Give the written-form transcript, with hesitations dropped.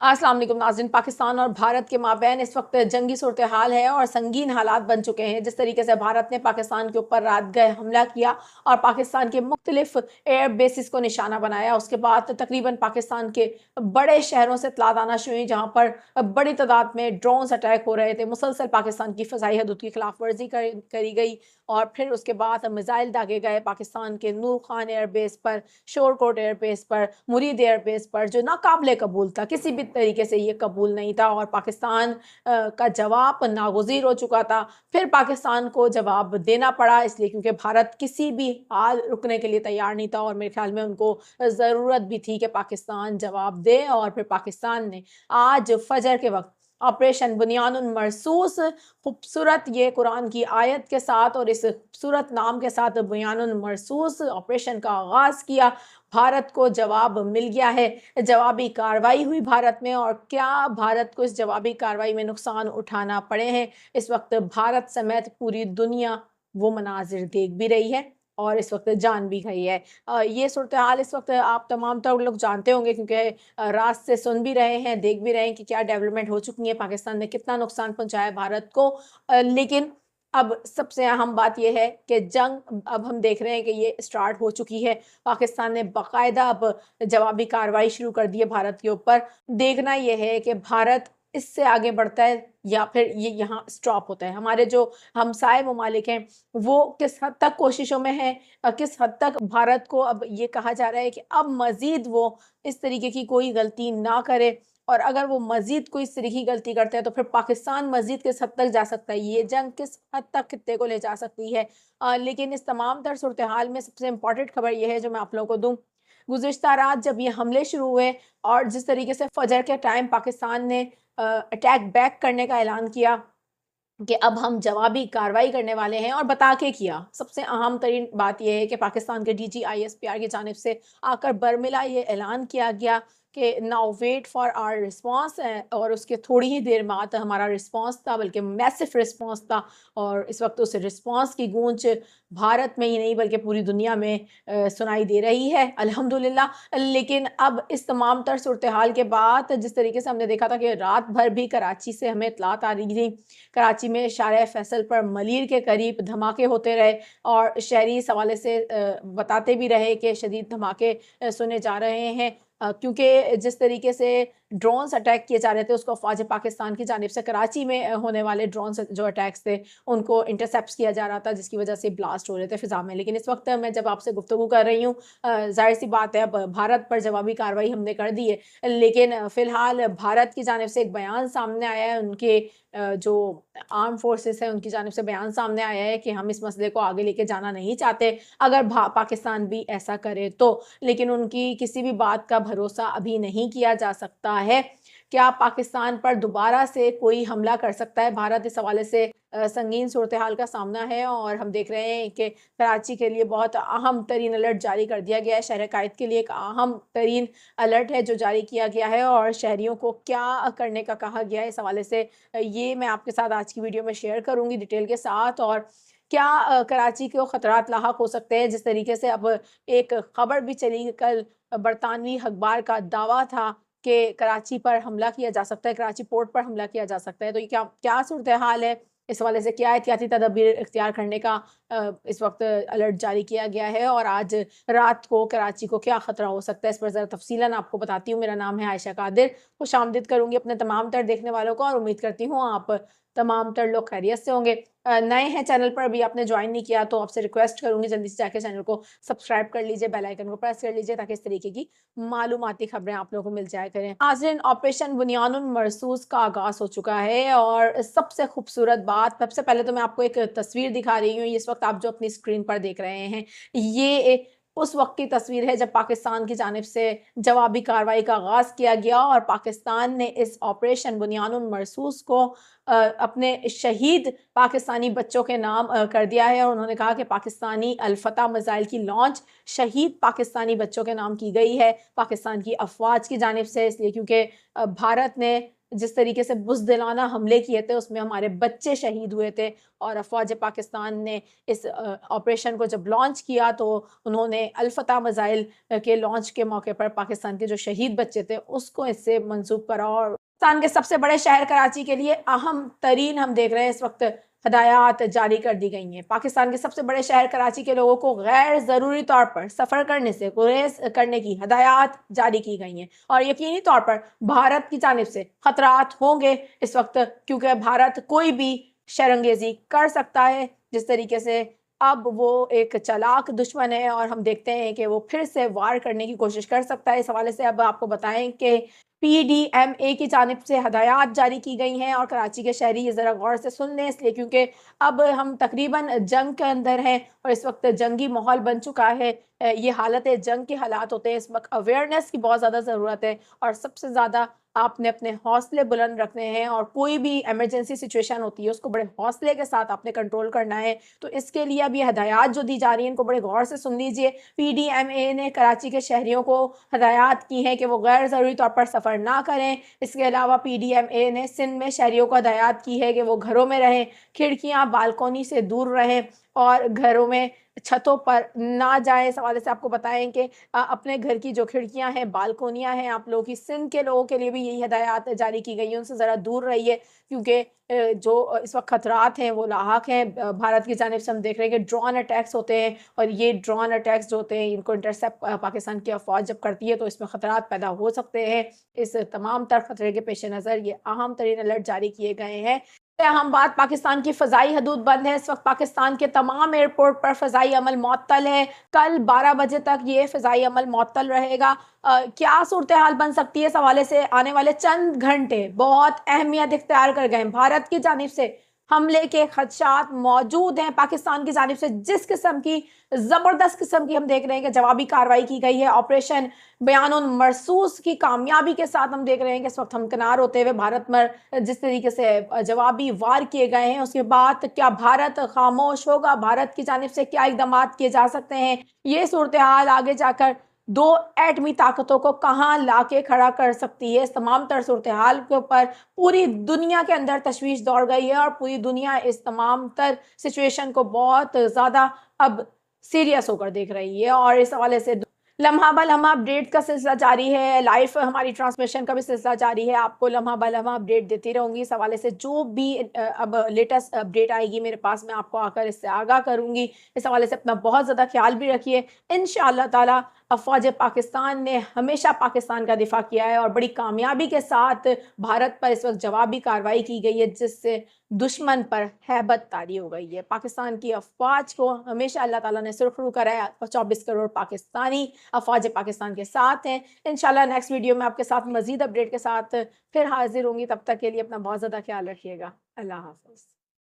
अस्सलाम वालेकुम नाज़रीन। पाकिस्तान और भारत के माबैन इस वक्त जंगी सूरत हाल है और संगीन हालात बन चुके हैं। जिस तरीके से भारत ने पाकिस्तान के ऊपर रात गए हमला किया और पाकिस्तान के मुख्तलिफ एयर बेसिस को निशाना बनाया, उसके बाद तकरीबन पाकिस्तान के बड़े शहरों से इत्तलात आना शुरू हुई, जहाँ पर बड़ी तादाद में ड्रोन्स अटैक हो रहे थे। मुसलसल पाकिस्तान की फ़ज़ाई हदूद की खिलाफ वर्जी करी गई और फिर उसके बाद मिज़ाइल दागे गए पाकिस्तान के नूर खान एयर बेस पर, शोरकोट एयर बेस पर, मुरीद एयर बेस पर, जो नाकाबिले कबूल था। किसी भी तरीके से ये कबूल नहीं था और पाकिस्तान का जवाब नागुज़ीर हो चुका था। फिर पाकिस्तान को जवाब देना पड़ा, इसलिए क्योंकि भारत किसी भी हाल रुकने के लिए तैयार नहीं था और मेरे ख्याल में उनको ज़रूरत भी थी कि पाकिस्तान जवाब दे। और फिर पाकिस्तान ने आज फजर के वक्त ऑपरेशन बुनियानुल मरसूस, खूबसूरत ये कुरान की आयत के साथ और इस खूबसूरत नाम के साथ बुनियानुल मरसूस ऑपरेशन का आगाज़ किया। भारत को जवाब मिल गया है, जवाबी कार्रवाई हुई भारत में। और क्या भारत को इस जवाबी कार्रवाई में नुकसान उठाना पड़े हैं, इस वक्त भारत समेत पूरी दुनिया वो मनाजिर देख भी रही है और इस वक्त जान भी गई है। ये सूरत हाल इस वक्त आप तमाम तर लोग जानते होंगे, क्योंकि रात से सुन भी रहे हैं, देख भी रहे हैं कि क्या डेवलपमेंट हो चुकी है, पाकिस्तान ने कितना नुकसान पहुंचाया भारत को। लेकिन अब सबसे अहम बात यह है कि जंग अब हम देख रहे हैं कि ये स्टार्ट हो चुकी है। पाकिस्तान ने बाकायदा अब जवाबी कार्रवाई शुरू कर दी है भारत के ऊपर। देखना यह है कि भारत इससे आगे बढ़ता है या फिर ये यहाँ स्टॉप होता है। हमारे जो हमसाए ममालिक हैं वो किस हद तक कोशिशों में हैं, किस हद तक भारत को अब ये कहा जा रहा है कि अब मज़ीद वो इस तरीके की कोई गलती ना करे, और अगर वो मज़ीद कोई इस तरह की गलती करते हैं तो फिर पाकिस्तान मज़ीद किस हद तक जा सकता है, ये जंग किस हद तक खित्ते को ले जा सकती है। लेकिन इस तमाम तर सूरत हाल में सबसे इम्पॉर्टेंट खबर ये है जो मैं आप लोगों को दूँ। गुज़िश्ता रात जब ये हमले शुरू हुए और जिस तरीके से फजर के टाइम पाकिस्तान ने अटैक बैक करने का ऐलान किया कि अब हम जवाबी कार्रवाई करने वाले हैं, और बता के किया। सबसे अहम तरीन बात यह है कि पाकिस्तान के DGISPR की जानिब से आकर बरमिला ये ऐलान किया गया कि now wait for our response, और उसके थोड़ी ही देर बाद हमारा रिस्पांस था, बल्कि मैसिव रिस्पांस था। और इस वक्त उस रिस्पांस की गूंज भारत में ही नहीं बल्कि पूरी दुनिया में सुनाई दे रही है, अल्हम्दुलिल्लाह। लेकिन अब इस तमाम तर सूरत हाल के बाद जिस तरीके से हमने देखा था कि रात भर भी कराची से हमें इत्तलात आ रही थी, कराची में शारे फैसल पर मलीर के करीब धमाके होते रहे और शहरी इस हवाले से बताते भी रहे कि शदीद धमाके सुने जा रहे हैं, क्योंकि जिस तरीके से ड्रोन्स अटैक किए जा रहे थे उसको अफ़वाज पाकिस्तान की जानिब से कराची में होने वाले ड्रोन्स जो अटैक्स थे उनको इंटरसेप्ट किया जा रहा था, जिसकी वजह से ब्लास्ट हो रहे थे फ़िज़ा में। लेकिन इस वक्त मैं जब आपसे गुफ्तगू कर रही हूँ, ज़ाहिर सी बात है अब भारत पर जवाबी कार्रवाई हमने कर दी है। लेकिन फ़िलहाल भारत की जानिब से एक बयान सामने आया है, उनके जो आर्म फोर्सेस है उनकी जानिब से बयान सामने आया है कि हम इस मसले को आगे लेके जाना नहीं चाहते अगर पाकिस्तान भी ऐसा करे तो। लेकिन उनकी किसी भी बात का भरोसा अभी नहीं किया जा सकता है। क्या पाकिस्तान पर दोबारा से कोई हमला कर सकता है भारत, इस हवाले से संगीन सूरत हाल का सामना है। और हम देख रहे हैं कि कराची के लिए बहुत अहम तरीन अलर्ट जारी कर दिया गया है, शहर कायद के लिए एक अहम तरीन अलर्ट है जो जारी किया गया है, और शहरियों को क्या करने का कहा गया है इस हवाले से ये मैं आपके साथ आज की वीडियो में शेयर करूंगी डिटेल के साथ। और क्या कराची को ख़तरात लाहक हो सकते हैं, जिस तरीके से अब एक खबर भी चली कल, बरतानवी अखबार का दावा था कि कराची पर हमला किया जा सकता है, कराची पोर्ट पर हमला किया जा सकता है। तो ये क्या क्या सूरत हाल है, इस हवाले से क्या एहतियाती तदबीर इख्तियार करने का इस वक्त अलर्ट जारी किया गया है, और आज रात को कराची को क्या ख़तरा हो सकता है, इस पर ज़रा तफसीलन आपको बताती हूँ। मेरा नाम है आयशा कादिर, खुशामदीद करूँगी अपने तमाम तर देखने वालों को, और उम्मीद करती हूँ आप तमाम तर लोग खैरियत से होंगे। नए हैं चैनल पर, अभी आपने ज्वाइन नहीं किया तो आपसे रिक्वेस्ट करूँगी जल्दी से जाके चैनल को सब्सक्राइब कर लीजिए, बेल आइकन को प्रेस कर लीजिए, ताकि इस तरीके की मालूमाती खबरें आप लोगों को मिल जाया करें। नाज़रीन, ऑपरेशन बुनियानुल मरसूस का आगाज़ हो चुका है, और सबसे खूबसूरत बात, सबसे पहले तो मैं आपको एक तस्वीर दिखा रही हूँ, इस वक्त आप जो अपनी स्क्रीन पर देख रहे हैं, ये उस वक्त की तस्वीर है जब पाकिस्तान की जानिब से जवाबी कार्रवाई का आगाज़ किया गया और पाकिस्तान ने इस ऑपरेशन बुनियानुल मरसूस को अपने शहीद पाकिस्तानी बच्चों के नाम कर दिया है। और उन्होंने कहा कि पाकिस्तानी अल-फतह मिसाइल की लॉन्च शहीद पाकिस्तानी बच्चों के नाम की गई है पाकिस्तान की अफवाज की जानिब से, इसलिए क्योंकि भारत ने جس طریقے سے بزدلانہ حملے کیے تھے اس میں ہمارے بچے شہید ہوئے تھے، اور افواج پاکستان نے اس آپریشن کو جب لانچ کیا تو انہوں نے الفتح میزائل کے لانچ کے موقع پر پاکستان کے جو شہید بچے تھے اس کو اس سے منسوب کرا، اور پاکستان کے سب سے بڑے شہر کراچی کے لیے اہم ترین ہم دیکھ رہے ہیں اس وقت ہدایات جاری کر دی گئی ہیں۔ پاکستان کے سب سے بڑے شہر کراچی کے لوگوں کو غیر ضروری طور پر سفر کرنے سے گریز کرنے کی ہدایات جاری کی گئی ہیں، اور یقینی طور پر بھارت کی جانب سے خطرات ہوں گے اس وقت، کیونکہ بھارت کوئی بھی شرانگیزی کر سکتا ہے، جس طریقے سے اب وہ ایک چالاک دشمن ہے اور ہم دیکھتے ہیں کہ وہ پھر سے وار کرنے کی کوشش کر سکتا ہے۔ اس حوالے سے اب آپ کو بتائیں کہ پی ڈی ایم اے کی جانب سے ہدایات جاری کی گئی ہیں، اور کراچی کے شہری یہ ذرا غور سے سن لیں، اس لیے کیونکہ اب ہم تقریباً جنگ کے اندر ہیں اور اس وقت جنگی ماحول بن چکا ہے۔ یہ حالت جنگ کے حالات ہوتے ہیں، اس وقت اویئرنیس کی بہت زیادہ ضرورت ہے، اور سب سے زیادہ آپ نے اپنے حوصلے بلند رکھنے ہیں، اور کوئی بھی ایمرجنسی سچویشن ہوتی ہے اس کو بڑے حوصلے کے ساتھ آپ نے کنٹرول کرنا ہے۔ تو اس کے لیے اب یہ ہدایات جو دی جا رہی ہیں ان کو بڑے غور سے سن لیجئے۔ پی ڈی ایم اے نے کراچی کے شہریوں کو ہدایات کی ہیں کہ وہ غیر ضروری طور پر سفر نہ کریں۔ اس کے علاوہ پی ڈی ایم اے نے سندھ میں شہریوں کو ہدایات کی ہے کہ وہ گھروں میں رہیں، کھڑکیاں بالکونی سے دور رہیں، اور گھروں میں چھتوں پر نہ جائیں۔ اس حوالے سے آپ کو بتائیں کہ اپنے گھر کی جو کھڑکیاں ہیں، بالکونیاں ہیں آپ لوگوں کی، سندھ کے لوگوں کے لیے بھی یہی ہدایات جاری کی گئی ہیں، ان سے ذرا دور رہیے، کیونکہ جو اس وقت خطرات ہیں وہ لاحق ہیں۔ بھارت کی جانب سے ہم دیکھ رہے ہیں کہ ڈرون اٹیکس ہوتے ہیں، اور یہ ڈرون اٹیکس جو ہوتے ہیں ان کو انٹرسیپٹ پاکستان کی افواج جب کرتی ہے تو اس میں خطرات پیدا ہو سکتے ہیں۔ اس تمام تر خطرے کے پیش نظر یہ اہم ترین الرٹ جاری کیے گئے ہیں۔ اہم بات، پاکستان کی فضائی حدود بند ہے اس وقت، پاکستان کے تمام ایئرپورٹ پر فضائی عمل معطل ہے، کل 12 بجے تک یہ فضائی عمل معطل رہے گا۔ کیا صورتحال بن سکتی ہے اس حوالے سے آنے والے چند گھنٹے بہت اہمیت اختیار کر گئے ہیں۔ بھارت کی جانب سے حملے کے خدشات موجود ہیں، پاکستان کی جانب سے جس قسم کی زبردست قسم کی ہم دیکھ رہے ہیں کہ جوابی کارروائی کی گئی ہے، آپریشن بیان المرصوص کی کامیابی کے ساتھ ہم دیکھ رہے ہیں کہ اس وقت ہمکنار ہوتے ہوئے بھارت پر جس طریقے سے جوابی وار کیے گئے ہیں، اس کے بعد کیا بھارت خاموش ہوگا؟ بھارت کی جانب سے کیا اقدامات کیے جا سکتے ہیں؟ یہ صورتحال آگے جا کر دو ایٹمی طاقتوں کو کہاں لا کے کھڑا کر سکتی ہے؟ اس تمام تر صورتحال کے اوپر پوری دنیا کے اندر تشویش دوڑ گئی ہے، اور پوری دنیا اس تمام تر سچویشن کو بہت زیادہ اب سیریس ہو کر دیکھ رہی ہے، اور اس حوالے سے لمحہ بہ لمحہ اپڈیٹ کا سلسلہ جاری ہے، لائیو ہماری ٹرانسمیشن کا بھی سلسلہ جاری ہے، آپ کو لمحہ بہ لمحہ اپڈیٹ دیتی رہوں گی۔ اس حوالے سے جو بھی اب لیٹسٹ اپڈیٹ آئے گی میرے پاس، میں آپ کو آ کر اس سے آگاہ کروں گی۔ اس حوالے سے اپنا بہت زیادہ خیال بھی رکھیے۔ انشاءاللہ تعالی افواج پاکستان نے ہمیشہ پاکستان کا دفاع کیا ہے، اور بڑی کامیابی کے ساتھ بھارت پر اس وقت جوابی کارروائی کی گئی ہے، جس سے دشمن پر ہیبت طاری ہو گئی ہے۔ پاکستان کی افواج کو ہمیشہ اللہ تعالیٰ نے سرخرو کرا ہے، 24 کروڑ پاکستانی افواج پاکستان کے ساتھ ہیں۔ انشاءاللہ نیکسٹ ویڈیو میں آپ کے ساتھ مزید اپڈیٹ کے ساتھ پھر حاضر ہوں گی، تب تک کے لیے اپنا بہت زیادہ خیال رکھیے گا۔ اللہ حافظ۔